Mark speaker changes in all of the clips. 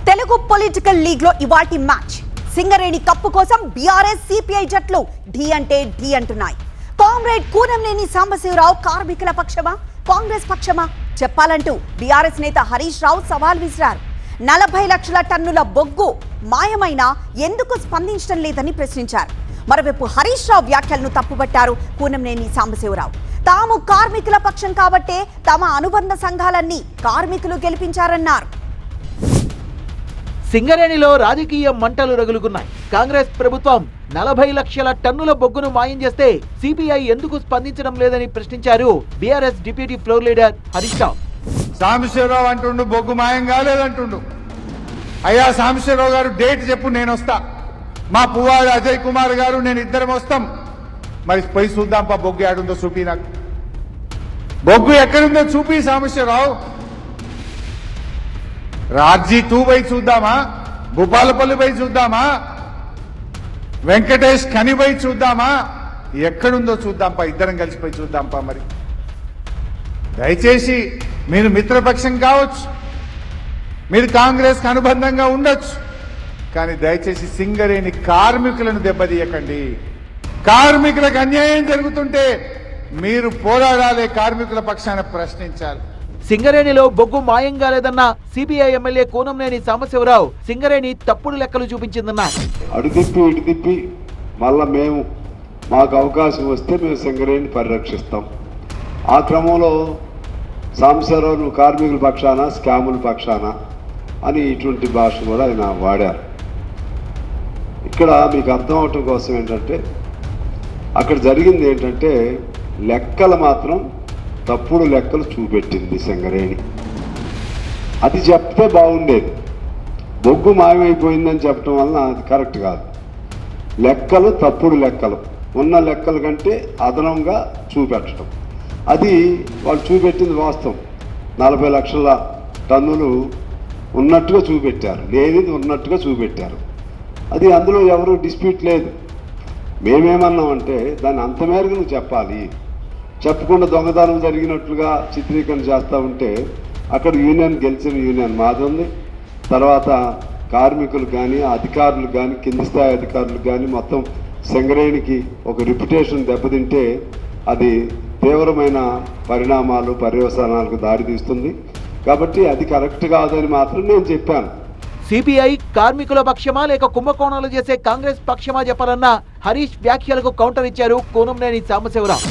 Speaker 1: Telugu political league లో ఇవాల్టి match Singareni cup కోసం బీఆర్ఎస్ సిపిఐ జట్లు ఢీ అంటే ఢీ అంటున్నాయి. కామ్రేడ్ కూనంనేని సాంబశివరావు కార్మికుల పక్షమా కాంగ్రెస్ పక్షమా చెప్పాలంటూ బీఆర్ఎస్ నేత హరీష్ రావు సవాల్ విసిరారు. 40 లక్షల టన్నుల బొగ్గు మాయమైనా ఎందుకు స్పందించడం లేదని ప్రశ్నించారు. మరోవైపు హరీష్ రావు వ్యాఖ్యలను తప్పుబట్టారు కూనంనేని సాంబశివరావు. తాము కార్మికుల పక్షం కాబట్టే తమ అనుబంధ సంఘాలన్నీ కార్మికులు గెలిపించారన్నారు.
Speaker 2: సింగరేణిలో రాజకీయ మంటలు రగులుకున్నాయి. కాంగ్రెస్ ప్రభుత్వం 40 లక్షల టన్నుల బొగ్గును మాయం చేస్తే సిపిఐ ఎందుకు స్పందించడం లేదని ప్రశ్నించారు BRS deputy floor leader Harish Rao.
Speaker 3: Sambasiva Rao అంటుండు బొగ్గు మాయం కాలేదంటుండు. అయ్యా సాంబశివరావు గారు డేట్ చెప్పు, నేను వస్తా. మా పువ్వాడు అజయ్ కుమార్ గారు నేను ఇద్దరం వస్తాం. మరి పోయి చూద్దాం పా బొగ్గు ఏడుందో చూపి, నాకు బొగ్గు ఎక్కడుందో చూపి సాంబశివరావు. రాజీ 2 పోయి చూద్దామా, భూపాలపల్లి పోయి చూద్దామా, వెంకటేష్ ఖని పోయి చూద్దామా, ఎక్కడుందో చూద్దాంపా, ఇద్దరం కలిసిపోయి చూద్దాంపా. మరి దయచేసి మీరు మిత్రపక్షం కావచ్చు, మీరు కాంగ్రెస్ కు అనుబంధంగా ఉండొచ్చు, కానీ దయచేసి సింగరేణి కార్మికులను దెబ్బతీయకండి. కార్మికులకు అన్యాయం జరుగుతుంటే మీరు పోరాడాలి, కార్మికుల పక్షాన ప్రశ్నించాలి.
Speaker 2: సింగరేణిలో బొగ్గు మాయం కాలేదన్న సిపిఐ ఎమ్మెల్యే కూనంనేని సాంబశివరావు సింగరేణి తప్పుడు లెక్కలు చూపించిందన్నారు.
Speaker 4: అడుదిప్పి ఇటు తిప్పి మళ్ళా మాకు అవకాశం వస్తే మేము సింగరేణిని పరిరక్షిస్తాం. ఆ క్రమంలో సాంబశివరావు నువ్వు కార్మికుల పక్షాన స్కాముల పక్షాన అని ఇటువంటి భాష కూడా ఆయన వాడారు. ఇక్కడ మీకు అర్థం అవటం కోసం ఏంటంటే అక్కడ జరిగింది ఏంటంటే లెక్కలు మాత్రం తప్పుడు లెక్కలు చూపెట్టింది సింగరేణి. అది చెప్తే బాగుండేది. బొగ్గు మాయమైపోయిందని చెప్పడం వలన అది కరెక్ట్ కాదు. లెక్కలు తప్పుడు లెక్కలు, ఉన్న లెక్కల కంటే అదనంగా చూపెట్టడం, అది వాళ్ళు చూపెట్టింది వాస్తవం. 40 లక్షల టన్నులు ఉన్నట్టుగా చూపెట్టారు, లేనిది ఉన్నట్టుగా చూపెట్టారు. అది అందులో ఎవరు డిస్ప్యూట్ లేదు. మేమేమన్నామంటే దాన్ని అంత మేరకు నువ్వు చెప్పాలి, చెప్పకుండా దొంగతనం జరిగినట్లుగా చిత్రీకరణ చేస్తూ ఉంటే అక్కడ యూనియన్ గెలిచిన యూనియన్ మాది ఉంది. తర్వాత కార్మికులు కానీ అధికారులు కానీ కింది స్థాయి అధికారులు కానీ మొత్తం సింగరేణికి ఒక రిప్యుటేషన్ దెబ్బతింటే అది తీవ్రమైన పరిణామాలు పర్యవసానాలకు దారితీస్తుంది. కాబట్టి అది కరెక్ట్ కాదని మాత్రం నేను చెప్పాను.
Speaker 2: సిపిఐ కార్మికుల పక్షమా లేక కుంభకోణాలు చేసే కాంగ్రెస్ పక్షమా చెప్పాలన్న హరీష్ వ్యాఖ్యలకు కౌంటర్ ఇచ్చారు కూనంనేని సాంబశివరావు.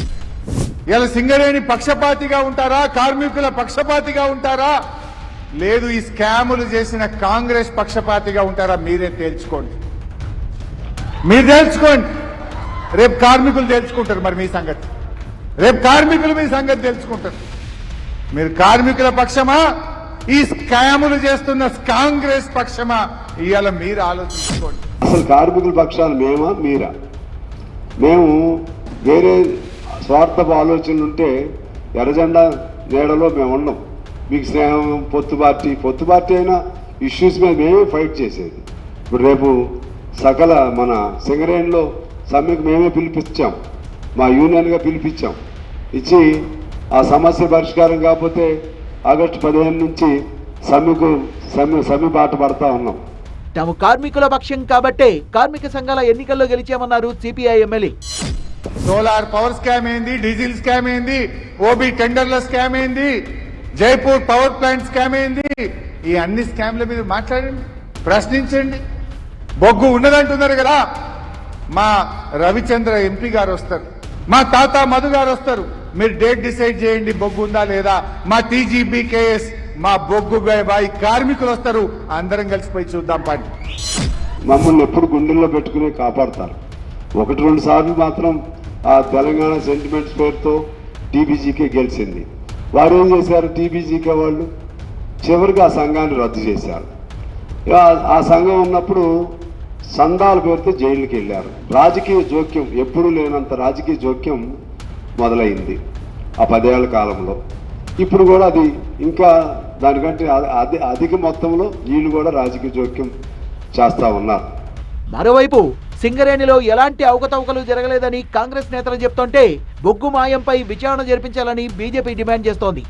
Speaker 3: ఇలా సింగరేణి పక్షపాతిగా ఉంటారా, కార్మికుల పక్షపాతిగా ఉంటారా, లేదు ఈ స్కాములు చేసిన కాంగ్రెస్ పక్షపాతిగా ఉంటారా, మీరే తేల్చుకోండి. మీరు తేల్చుకోండి. రేపు కార్మికులు తేల్చుకుంటారు మరి మీ సంగతి. రేపు కార్మికులు మీ సంగతి తెలుసుకుంటారు. మీరు కార్మికుల పక్షమా, ఈ స్కాములు చేస్తున్న కాంగ్రెస్ పక్షమా, ఇవాళ మీరు ఆలోచించుకోండి.
Speaker 4: అసలు కార్మికుల పక్షాన మేమా మీరా? మేము వేరే స్వార్థపు ఆలోచనలు ఉంటే ఎర్రజెండా నీడలో మేము ఉన్నాం. మీకు స్నేహం పొత్తు పార్టీ అయినా ఇష్యూస్ మీద మేమే ఫైట్ చేసేది. ఇప్పుడు రేపు సకల మన సింగరేణిలో సమ్మెకు మేమే పిలిపించాం, మా యూనియన్గా పిలిపించాం. ఇచ్చి ఆ సమస్య పరిష్కారం కాకపోతే ఆగస్టు 15 నుంచి సమ్మె బాట పడతా ఉన్నాం.
Speaker 2: తాము కార్మికుల పక్షం కాబట్టే కార్మిక సంఘాల ఎన్నికల్లో గెలిచామన్నారు CPI MLA.
Speaker 3: Solar power scam ఏంది, డీజిల్ స్కామ్ ఏంది, ఓబీ టెండర్ల స్కామ్ ఏంది, జైపూర్ పవర్ ప్లాంట్ స్కామ్ ఏంది, ఈ అన్ని స్కామ్ల మీద మాట్లాడండి, ప్రశ్నించండి. బొగ్గు ఉన్నదంటున్నారు కదా, మా రవిచంద్ర ఎంపీ గారు వస్తారు, మా తాత మధు గారు వస్తారు. మీరు డేట్ డిసైడ్ చేయండి బొగ్గు ఉందా లేదా. మా టీజీబీకేఎస్, మా బొగ్గు బాయి కార్మికులు వస్తారు, అందరం కలిసిపోయి చూద్దాం పాటి.
Speaker 4: మమ్మల్ని ఎప్పుడు గుండెల్లో పెట్టుకునే కాపాడతారు. 1-2 సార్లు మాత్రం ఆ తెలంగాణ సెంటిమెంట్స్ పేరుతో టీబీజీకే గెలిచింది. వారు ఏం చేశారు, టీబీజీకే వాళ్ళు చివరికి ఆ సంఘాన్ని రద్దు చేశారు. ఆ సంఘం ఉన్నప్పుడు సందాల పేరుతో జైలుకి వెళ్ళారు. రాజకీయ జోక్యం, ఎప్పుడూ లేనంత రాజకీయ జోక్యం మొదలైంది ఆ 10 ఏళ్ల కాలంలో. ఇప్పుడు కూడా అది ఇంకా దానికంటే అధిక మొత్తంలో వీళ్ళు కూడా రాజకీయ జోక్యం చేస్తా ఉన్నారు.
Speaker 2: మరోవైపు సింగరేణిలో ఎలాంటి అవకతవకలు జరగలేదని కాంగ్రెస్ నేతలు చెప్తుంటే బొగ్గు మాయంపై విచారణ జరిపించాలని బీజేపీ డిమాండ్ చేస్తోంది.